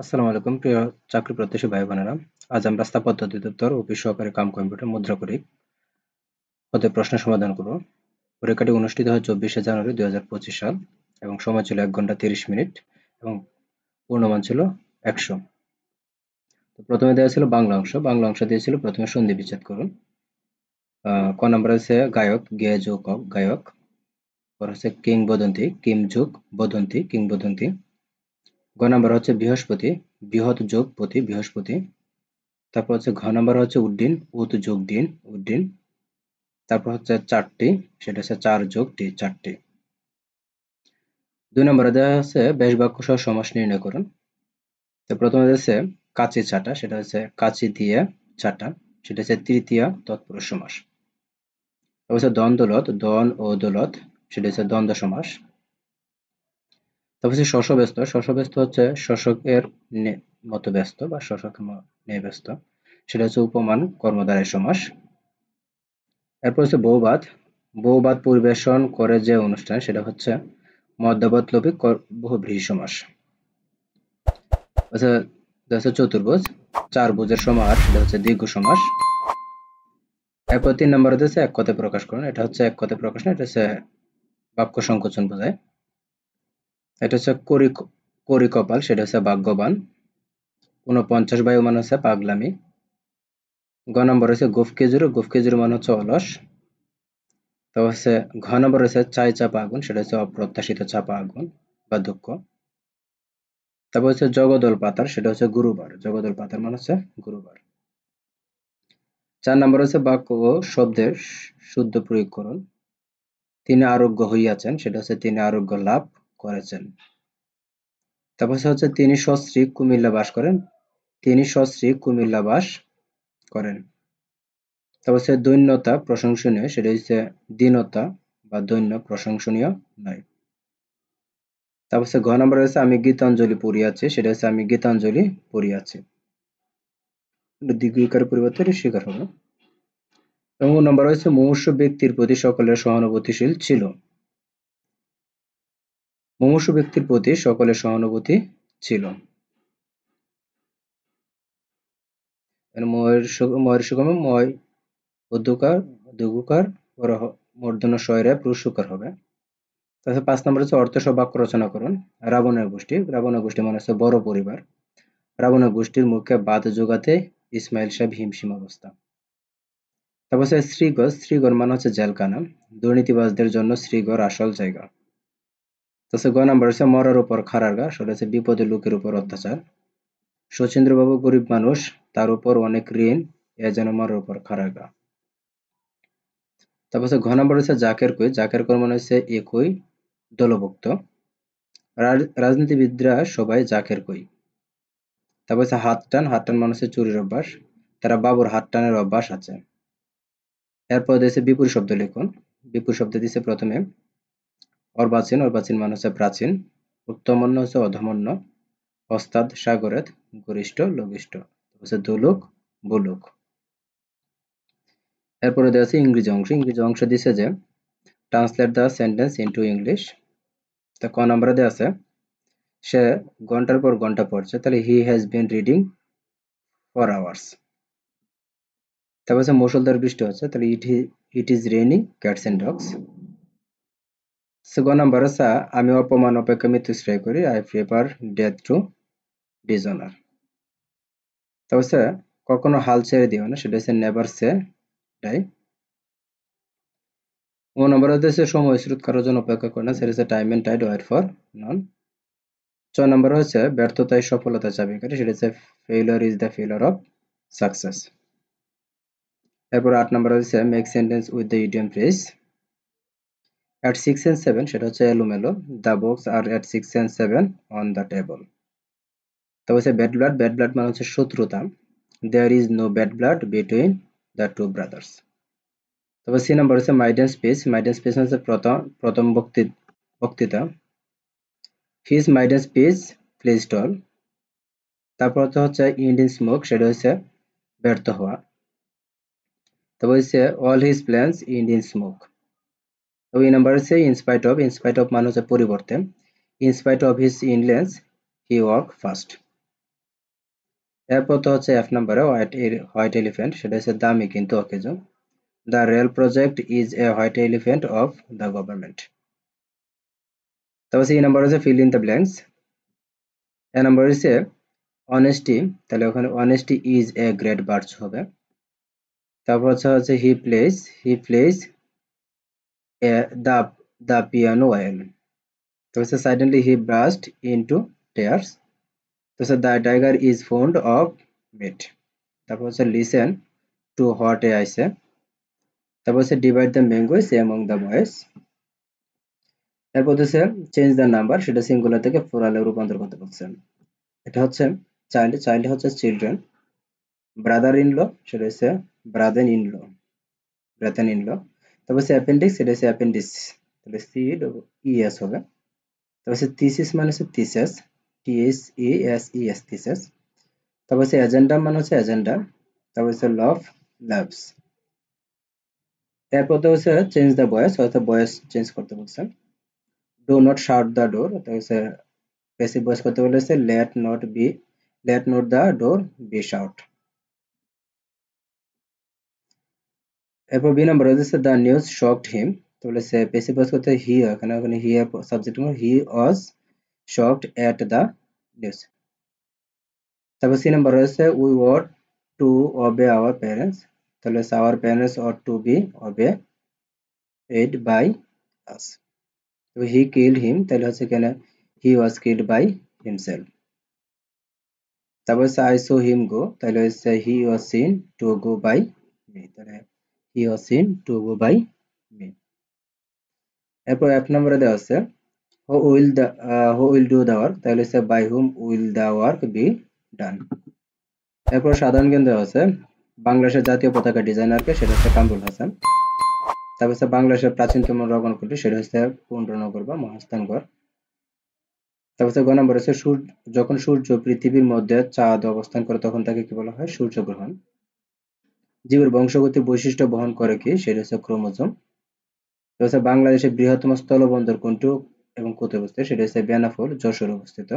আসসালামু আলাইকুম প্রিয় চাকরি প্রত্যাশী ভাই বোনেরা। আজ আমরা স্থাপত্য অধিদপ্তর অফিস সহকারী কাম কম্পিউটার মুদ্রাকরিক পদে প্রশ্ন সমাধান করব। পরীক্ষাটি অনুষ্ঠিত হয় 24শে জানুয়ারি 2025 সাল এবং সময় ছিল 1 ঘন্টা 30 মিনিট এবং পূর্ণমান ছিল 100। তো প্রথমে দেওয়া ছিল বাংলা অংশ দিয়েছিল প্রথমে সন্ধি বিচ্ছেদ করুন। ক নম্বর আছে গায়ক, গেয় যোগ গায়ক। পর হচ্ছে কিংবদন্তি, কিম যোগ বদন্তি, কিংবদন্তি। গ নাম্বার হচ্ছে বৃহস্পতি, বৃহৎ যোগ পতি, বৃহস্পতি। তারপর হচ্ছে ঘ নাম্বার হচ্ছে উড্ডিন, উত যোগ দিন, উড্ডিন। তারপর হচ্ছে চারটি, সেটা হচ্ছে 4 যোগ টি, চারটি। 2 নম্বরে দেওয়া আছে বেশ বাক্য সহ সমাস নির্ণয় করুন। তো প্রথমে আছে কাচি ছাটা, সেটা হচ্ছে কাচি দিয়ে ছাটা, সেটা হচ্ছে তৃতীয়া তৎপুরুষ সমাস। তারপর হচ্ছে দ্বন্দ্বলত, দন ও দৌলত, সেটা হচ্ছে দ্বন্দ্ব সমাস। তারপর হচ্ছে শশব্যস্ত, শশব্যস্ত হচ্ছে শশকের মতো ব্যস্ত বা শশকের নিয়ে ব্যস্ত, সেটা হচ্ছে উপমান কর্মধারয় সমাস। এরপর হচ্ছে বৌবাদ, বৌবাদ পরিবেশন করে যে অনুষ্ঠান সেটা হচ্ছে মধ্যবর্তী বহুব্রীহি সমাস। আচ্ছা, এটা হচ্ছে চতুর্ভুজ, 4 ভুজের সমাহার, সেটা হচ্ছে দীর্ঘ সমাস। এরপর 3 নম্বরে হচ্ছে এক কথায় প্রকাশ করুন। এটা হচ্ছে এক কথায় প্রকাশ না, এটা হচ্ছে বাক্য সংকোচন বোঝায়। এটা হচ্ছে করি কপাল, সেটা হচ্ছে ভাগ্যবান। 49 বায়ু মানে হচ্ছে পাগলামি। গ নম্বর হচ্ছে গোফ খেজুর মানে হচ্ছে অলস। তো হচ্ছে ঘ নম্বর হচ্ছে চাই চাপা আগুন, সেটা হচ্ছে অপ্রত্যাশিত চাপা আগুন বা দুঃখ। তারপর হচ্ছে জগদল পাতার, সেটা হচ্ছে গুরুবার, জগদল পাতার মানে হচ্ছে গুরুবার। 4 নম্বর হচ্ছে বাক্য ও শব্দের শুদ্ধ প্রয়োগ করুন। তিনি আরোগ্য হইয়াছেন, সেটা হচ্ছে তিনি আরোগ্য লাভ করেছেন। তারপর হচ্ছে তিনি সস্ত্রীক কুমিল্লা বাস করেন, তিনি সস্ত্রীক কুমিল্লা বাস করেন। তারপর হচ্ছে দৈন্যতা প্রশংসনীয়, সেটা হচ্ছে দীনতা বা দৈন্য প্রশংসনীয় নয়। তারপর হচ্ছে ঘ নম্বর হচ্ছে আমি গীতাঞ্জলি পড়িয়াছি, সেটা হচ্ছে আমি গীতাঞ্জলি পড়িয়াছি। দ্বিগুইকার পরিবর্তে স্বীকার হবে। এবং নম্বর হচ্ছে মুমূর্ষু ব্যক্তির প্রতি সকলের সহানুভূতিশীল ছিল, মুমূর্ষু ব্যক্তির প্রতি সকলের সহানুভূতি ছিল। ময়ের সুগমে ময় উদ্যকার দুগুকার মূর্ধন্য স্বরে পুরুষকার হবে। তাছাড়া 5 নম্বর হচ্ছে অর্থ সহ বাক্য রচনা করুন। রাবণের গোষ্ঠী মানে হচ্ছে বড় পরিবার। রাবণের গোষ্ঠীর মুখে বাদ যোগাতে ইসমাইল সাহেব হিমশিম অবস্থা। তারপর হচ্ছে শ্রীগড় মানে হচ্ছে জেলখানা। দুর্নীতিবাজদের জন্য শ্রীগড় আসল জায়গা। তাছাড়া গ নাম্বার হচ্ছে মরার উপর খাড়ার গা, সেটা হচ্ছে বিপদে লোকের উপর অত্যাচার। শচীন্দ্রবাবু গরিব মানুষ, তার উপর অনেক ঋণ, এ যেন মরার উপর খাড়ার গা। তারপর হচ্ছে ঘ নাম্বার হচ্ছে জাকের কই মানে হচ্ছে একই দলভুক্ত। রাজনীতিবিদরা সবাই জাকের কই। তারপর হচ্ছে হাত টান মানে হচ্ছে চুরির অভ্যাস, তারা বাবুর হাত টানের অভ্যাস আছে। এরপর দিয়েছে বিপরীত শব্দ লিখুন। বিপরীত শব্দ দিয়েছে প্রথমে অর্বাচীন মানে হচ্ছে প্রাচীন, উত্তমন্য হচ্ছে অধমন্য, ওস্তাদ সাগরেদ, গরিষ্ঠ লঘিষ্ঠ, হচ্ছে দুলুক বুলুক। এরপরে দেওয়া আছে ইংরেজি অংশ দিছে যে translate the sentence into English. তা ক নম্বরে দেওয়া আছে সে ঘন্টার পর ঘন্টা পড়ছে, তাহলে he has been reading for hours. তারপর হচ্ছে মুষলধারে বৃষ্টি হচ্ছে, তাহলে it is raining cats and dogs. গ নাম্বার হচ্ছে আমি অপমান অপেক্ষা মৃত্যু শ্রেয় করি, I prefer death to dishonour. তারপর হচ্ছে কখনো হাল ছেড়ে দিও না, সেটা হচ্ছে নেভার সে ডাই। ও নম্বর হচ্ছে সময় স্রোত কারোর জন্য অপেক্ষা করে না, সেটা হচ্ছে time and tide wait for none. 6 নম্বর হচ্ছে ব্যর্থতায় সফলতা চাবিকাঠি, সেটা হচ্ছে failure is the failure of success. এরপর 8 নম্বর হচ্ছে make sentence with the idiom phrase. at 6 and 7 সেটা হচ্ছে এলোমেলো, the box are at 6 and 7 on the table. তারপর হচ্ছে ব্যাড ব্লাড মানে হচ্ছে শত্রুতা, there is no bad blood between the two brothers. তারপর সি নাম্বার হচ্ছে মাইডেন স্পেস হচ্ছে প্রথম বক্তৃতা। His maiden speech প্লেজড all. তারপর হচ্ছে ইন্ডিয়ান স্মোক, সেটা হচ্ছে ব্যর্থ হওয়া। তারপর হচ্ছে all his plans ended in smoke. তো এই নাম্বার হচ্ছে ইনস্পাইট অফ মানে হচ্ছে পরিবর্তে, in spite of his illness he walk fast. এরপর তো হচ্ছে F নম্বরে হোয়াইট এলিফ্যান্ট, সেটা হচ্ছে দামি কিন্তু অকেজো। The rail project is a white elephant of the government. তারপর সি নাম্বার হচ্ছে fill in the blanks. A number হচ্ছে অনেস্টি, তাহলে ওখানে honesty is a great virtue হবে। তারপর হচ্ছে he plays the the piano well. তো হচ্ছে suddenly he burst into tears. তো হচ্ছে the tiger is fond of meat. তারপর হচ্ছে listen to what a I say. তারপর হচ্ছে divide the mangoes among the boys. এরপর হচ্ছে চেঞ্জ দ্য নাম্বার, সেটা সিঙ্গুলার থেকে প্লুরালে রূপান্তর করতে বলছেন। এটা হচ্ছে চাইল্ড, চাইল্ড হচ্ছে চিলড্রেন। ব্রাদার ইন ল, সেটা হচ্ছে ব্রাদেন ইন ল, ব্রাদেন ইন ল। তারপর হচ্ছে অ্যাপেন্ডিক্স, সেটা হচ্ছে অ্যাপেন্ডিস, তাহলে সি ইএস হবে। তারপর হচ্ছে থিসিস মানে হচ্ছে থিসেস, THESES থিসেস। তারপর হচ্ছে এজেন্ডা মানে হচ্ছে এজেন্ডা। তারপর হচ্ছে লাভ, লাভস। এরপর তো হচ্ছে চেঞ্জ দ্য ভয়েস, অর্থাৎ ভয়েস চেঞ্জ করতে বলছেন। Do not shout the door, তো হচ্ছে প্যাসিভ ভয়েস করতে বলেছে let not the door be shout. এরপর বি নাম্বার হচ্ছে দ্য নিউজ শকড হিম, তো বলেছে প্যাসিভ ভয়েস করতে হি, এখানে ওখানে হি এর subject he was shocked at the news. তারপর সি নাম্বার রয়েছে we ought to obey our parents, তাহলে our parents ought to be obeyed by us. তো হি কিল্ড হিম, তাহলে হচ্ছে এখানে he was killed by himself. তারপর হচ্ছে I saw him go, তাহলে হচ্ছে he was seen to go by me, তাহলে he was seen to go by me. এরপর এক নম্বরে দেওয়া আছে হু উইল ডু দ্য ওয়ার্ক, তাহলে হচ্ছে by whom will the work be done. এরপর সাধারণ জ্ঞান দেওয়া আছে বাংলাদেশের জাতীয় পতাকা ডিজাইনারকে, সেটা হচ্ছে কামরুল হাসান। তারপর হচ্ছে বাংলাদেশের প্রাচীনতম নগরকোনটি, সেটা হচ্ছে পুন্ড্রনগর বা মহাস্থানগড়। তারপর হচ্ছে গ নম্বর হচ্ছে যখন সূর্য পৃথিবীর মধ্যে চাঁদ অবস্থান করে তখন তাকে কি বলা হয়? সূর্যগ্রহণ। জীবের বংশগতি বৈশিষ্ট্য বহন করে কি? সেটা হচ্ছে ক্রোমোজোম। তো হচ্ছে বাংলাদেশের বৃহত্তম স্থলবন্দর কোনটি এবং কোথায় অবস্থিত? সেটা হচ্ছে বেনাপোল, যশোরে অবস্থিত।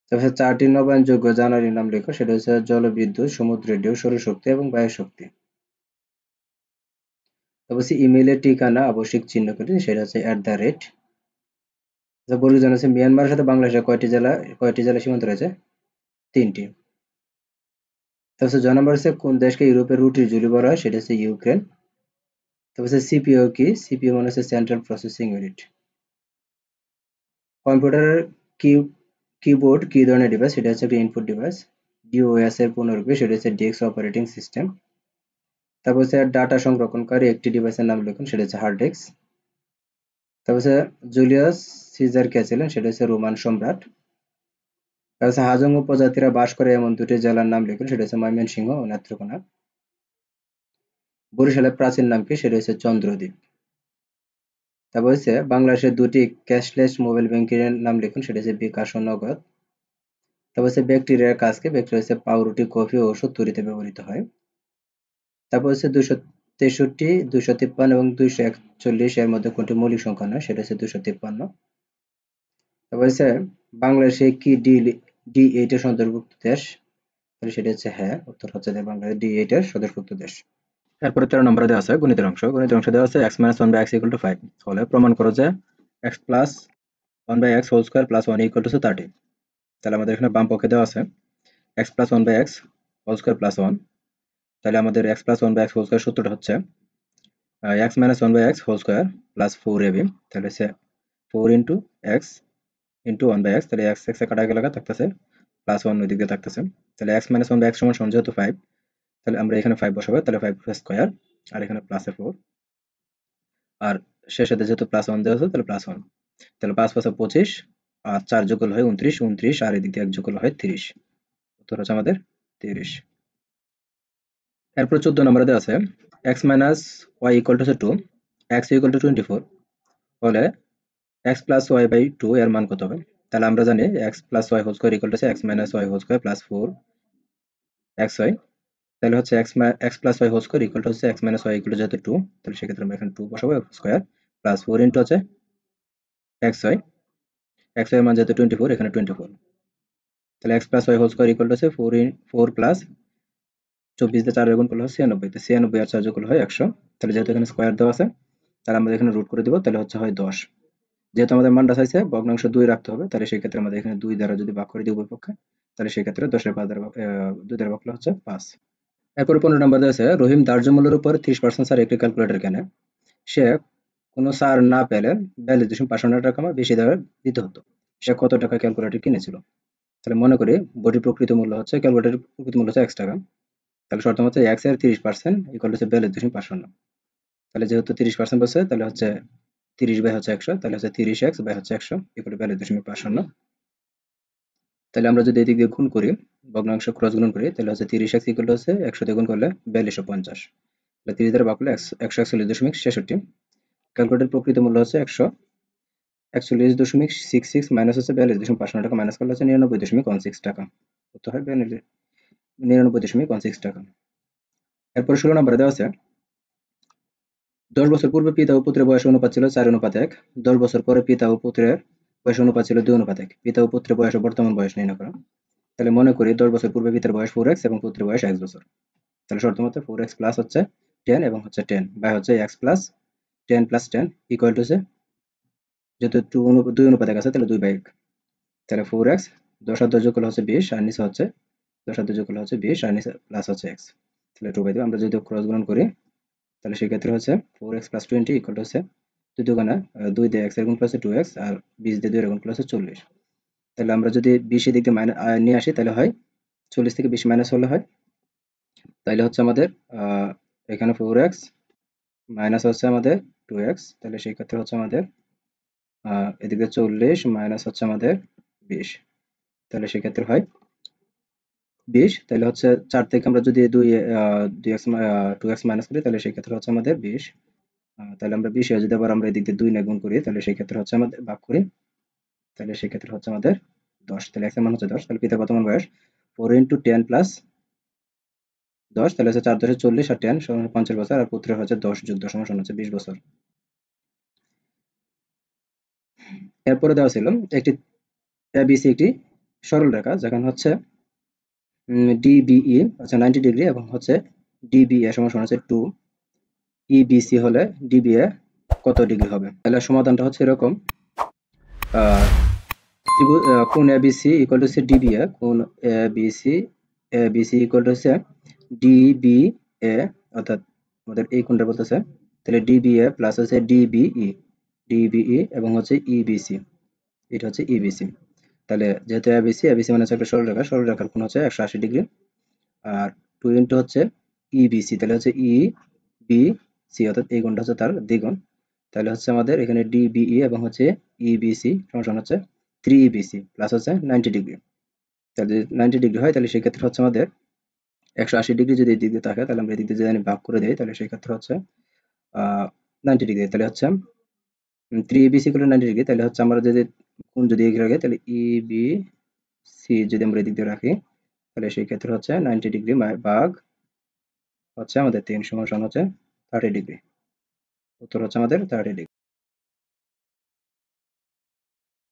তারপর হচ্ছে 4টি নবায়নযোগ্য জ্বালানির নাম লেখো, সেটা হচ্ছে জলবিদ্যুৎ, সমুদ্রের ঢেউ, সৌরশক্তি এবং বায়ু শক্তি। তারপর হচ্ছে ইমেইলের ঠিকানা আবশ্যিক চিহ্ন কোনটি? সেটা হচ্ছে @। বলে জানা আছে মিয়ানমারের সাথে বাংলাদেশের কয়টি জেলা সীমান্ত রয়েছে? 3টি। তারপর হচ্ছে জ নম্বর হচ্ছে কোন দেশকে ইউরোপের রুটির ঝুলি বলা হয়? সেটা হচ্ছে ইউক্রেন। তারপর হচ্ছে সিপিইউ কি? সিপিইউ মানে হচ্ছে সেন্ট্রাল প্রসেসিং ইউনিট। কম্পিউটারের কি কিবোর্ড কি ধরনের ডিভাইস? সেটা হচ্ছে একটা ইনপুট ডিভাইস। ডিওএস এর পুনরূপে সেটা হচ্ছে ডেস্ক অপারেটিং সিস্টেম। তারপর হচ্ছে ডাটা সংরক্ষণকারী একটি ডিভাইসের নাম লিখুন, সেটা হচ্ছে হার্ড ডিস্ক। তারপর হচ্ছে জুলিয়াস সিজার কে ছিলেন? সেটা হচ্ছে রোমান সম্রাট। তারপর হচ্ছে হাজং উপজাতিরা বাস করে এমন দুটি জেলার নাম লিখুন, সেটা হচ্ছে ময়মনসিংহ ও নেত্রকোনা। বরিশালের প্রাচীন নাম কি? সেটা হচ্ছে চন্দ্রদ্বীপ। তারপর হচ্ছে বাংলাদেশের দুটি ক্যাশলেস মোবাইল ব্যাংকের নাম লিখুন, সেটা হচ্ছে বিকাশ ও নগদ। তারপর হচ্ছে ব্যাকটেরিয়ার কাজ কি? ব্যাকটেরিয়া হচ্ছে পাউরুটি, কফি ও ওষুধ তৈরিতে ব্যবহৃত হয়। তারপর হচ্ছে 263, 253 এবং 241 এর মধ্যে কোনটি মৌলিক সংখ্যা নয়? সেটা হচ্ছে 253। তারপর হচ্ছে বাংলাদেশে কি D8 এর সদরভুক্ত দেশ? তাহলে সেটা হচ্ছে হ্যাঁ, উত্তর হচ্ছে যে বাংলাদেশ D8 এর সদরভুক্ত দেশ। এরপরে 13 নম্বরে দেওয়া আছে গণিতের অংশ। গণিতের অংশ দেওয়া আছে x - 1 x = 5 হলে প্রমাণ করো যে x + 1 x হোল স্কয়ার + 1 = 30। তাহলে আমাদের এখানে বাম পক্ষে দেওয়া আছে x + 1 x হোল স্কয়ার + 1। তাহলে আমাদের x + 1 x হোল স্কয়ার সূত্রটা হচ্ছে x - 1 x whole square + 4ab, তাহলে হচ্ছে 4 x 1 x, তাহলে x এ কাটা গেলে থাকতেছে +1 ওই দিকে থাকতেছে। তাহলে x - 1 x সমান যেহেতু 5, তাহলে আমরা এখানে 5 বসাবো, তাহলে 5 স্কয়ার আর এখানে প্লাসে 4 আর শেষেতে যেহেতু +1 দেওয়া আছে তাহলে +1, তাহলে 5 5 25 আর 4 যোগ করলে হয় 29, 29 আর এদিক দিয়ে 1 যোগ করলে হয় 30। উত্তর হচ্ছে আমাদের 30। এরপর 14 নম্বরে দেওয়া আছে x - y = 2 x = 24 হলে x + y/2 এর মান কত হবে? তাহলে আমরা জানি x + y whole square = x - y whole square + 4xy। তাহলে হচ্ছে x + y হোল স্কয়ার হচ্ছে x - y যেহেতু 2, তাহলে সেক্ষেত্রে আমরা এখানে 2 বসাবো স্কয়ার + 4 হচ্ছে xy। xy এর মান যেহেতু 24, এখানে 24। তাহলে x plus y whole square equal to হচ্ছে 4 প্লাস 24 দিয়ে 4 গুণ করলে হচ্ছে 96, তো 96 আর 4 যোগ করলে হয় 100। তাহলে যেহেতু এখানে স্কোয়ার দেওয়া আছে তাহলে আমরা এখানে রুট করে দিব, তাহলে হচ্ছে হয় 10। যেহেতু আমাদের মানটা চাইছে ভগ্নাংশ 2 রাখতে হবে, তাহলে সেই ক্ষেত্রে আমাদের এখানে 2 দ্বারা যদি ভাগ করে দিই উভয় পক্ষে, তাহলে সেই ক্ষেত্রে 10 এর 5 দ্বারা 2 দ্বারা ভাগ করলে হচ্ছে 5। এরপর 15 নম্বর দেওয়া আছে রহিম ধার্য মূল্যের উপর 30% ছাড় একটি ক্যালকুলেটর কেনে। সে কোনো ছাড় না পেলে 42.5 টাকা বেশি দরে দিতে হতো। সে কত টাকা ক্যালকুলেটর কিনেছিল? তাহলে মনে করি বইটির প্রকৃত মূল্য হচ্ছে, ক্যালকুলেটরের প্রকৃত মূল্য হচ্ছে x টাকা। তাহলে শর্ত মতে x এর 30% ইকুয়াল হচ্ছে 42.5। তাহলে যেহেতু 30% বলছে তাহলে হচ্ছে 30 বাই হচ্ছে 100, তাহলে হচ্ছে 30x বাই হচ্ছে 100 ইকুয়াল টু 42.5। তাহলে আমরা যদি এদিক দিয়ে গুণ করি, ভগ্নাংশ ক্রস গুণ করি, তাহলে হচ্ছে 30x ইকুয়াল টু হচ্ছে 100 দিয়ে গুণ করলে 4250। তাহলে 30 দ্বারা ভাগ করলে 141.66। ক্যালকুলেটরের প্রকৃত মূল্য হচ্ছে 141.66 মাইনাস হচ্ছে 42.5 টাকা, মাইনাস করলে হচ্ছে 99.16 টাকা। কত হয়? 99.16 টাকা। এরপরে 16 নম্বরে দেওয়া আছে 10 বছর পূর্বে পিতা ও পুত্রের বয়স অনুপাত ছিল 4:1। 10 বছর পরে পিতা ও পুত্রের বয়স অনুপাত ছিল 2:1। পিতা ও পুত্রের বয়স ও বর্তমান বয়স নির্ণয় করা। তাহলে মনে করি 10 বছর পূর্বে পিতার বয়স 4x এবং পুত্রের বয়স x বছর। তাহলে শর্ত মতে 4x প্লাস হচ্ছে 10 এবং হচ্ছে 10 বাই হচ্ছে x plus 10 plus 10 equal to হচ্ছে, যেহেতু 2 অনুপাত আছে তাহলে 2/1। তাহলে 4x 10 আর 10 যোগ করলে হচ্ছে 20 আর নিচে হচ্ছে 10 আর 2 যোগ করলে হচ্ছে 20 আর নিচে প্লাস হচ্ছে x। তাহলে 2/2 আমরা যদি ক্রস গুণন করি তাহলে সেক্ষেত্রে হচ্ছে 4x প্লাস 20 ইকুয়াল টু হচ্ছে 2 দুগুণে 2 দিয়ে x এর গুণ প্লাস 2x আর 20 দিয়ে 2 এর গুণ প্লাস 40। তাহলে আমরা যদি 20 এর দিক দিয়ে নিয়ে আসি তাহলে হয় 40 থেকে 20 মাইনাস হলে হয়, তাহলে হচ্ছে আমাদের এখানে 4x মাইনাস হচ্ছে আমাদের 2x, তাহলে সেই ক্ষেত্রে হচ্ছে আমাদের এদিকে 40 মাইনাস হচ্ছে আমাদের 20, তাহলে সেক্ষেত্রে হয় 20। তাহলে হচ্ছে 4 থেকে আমরা যদি 2x মাইনাস করি তাহলে সেই ক্ষেত্রে হচ্ছে আমাদের 20। তাহলে আমরা 20 যদি আবার আমরা এদিক দিয়ে 2 নিয়ে গুণ করি তাহলে সেই ক্ষেত্রে হচ্ছে আমাদের ভাগ করি, তাহলে সেই ক্ষেত্রে হচ্ছে আমাদের 10। তাহলে x এর মান হচ্ছে 10। তাহলে পিতার বর্তমান বয়স 4 ইন্টু 10 প্লাস 10, তাহলে হচ্ছে 4 10 40 আর 10 সমান 50 বছর, আর পুত্রের হচ্ছে 10 যোগ 10 সমান হচ্ছে 20 বছর। এরপরে দেওয়া ছিল একটি ABC একটি সরল রেখা যেখানে হচ্ছে DBE হচ্ছে 90 ডিগ্রি এবং হচ্ছে DBA সমান হচ্ছে 2, EBC হলে DBA কত ডিগ্রি হবে? তাহলে সমাধানটা হচ্ছে এরকম, কোণ ABC ইকুয়াল টু হচ্ছে DBA, কোণ ABC ইকুয়াল টু হচ্ছে DBA, অর্থাৎ আমাদের এই কোণটা বলতেছে, তাহলে DBA প্লাস হচ্ছে DBE এবং হচ্ছে EBC, এটা হচ্ছে EBC। তাহলে যেহেতু ABC মানে হচ্ছে একটা সরলরেখা, সরলরেখার কোণ হচ্ছে 180 ডিগ্রি, আর 2 ইন্টু হচ্ছে EBC, তাহলে হচ্ছে EBC অর্থাৎ এই কোণটা হচ্ছে তার দ্বিগুণ। তাহলে হচ্ছে আমাদের এখানে DBE এবং হচ্ছে EBC সমান হচ্ছে 3EBC প্লাস হচ্ছে 90 ডিগ্রি। তাহলে যদি 90 ডিগ্রি হয় তাহলে সেই ক্ষেত্রে হচ্ছে আমাদের 180 ডিগ্রি যদি এই দিক দিয়ে থাকে তাহলে আমরা এই দিক দিয়ে যদি ভাগ করে দেই তাহলে সেই ক্ষেত্রে হচ্ছে 90 ডিগ্রি। তাহলে হচ্ছে 3EBC করে 90 ডিগ্রি, তাহলে হচ্ছে আমরা যদি কোণ যদি এগিয়ে রাখি তাহলে EBC যদি আমরা এই দিক দিয়ে রাখি তাহলে সেই ক্ষেত্রে হচ্ছে 90 ডিগ্রি ভাগ হচ্ছে আমাদের 3 সমান হচ্ছে 30 ডিগ্রি। উত্তর হচ্ছে আমাদের 30 ডিগ্রি।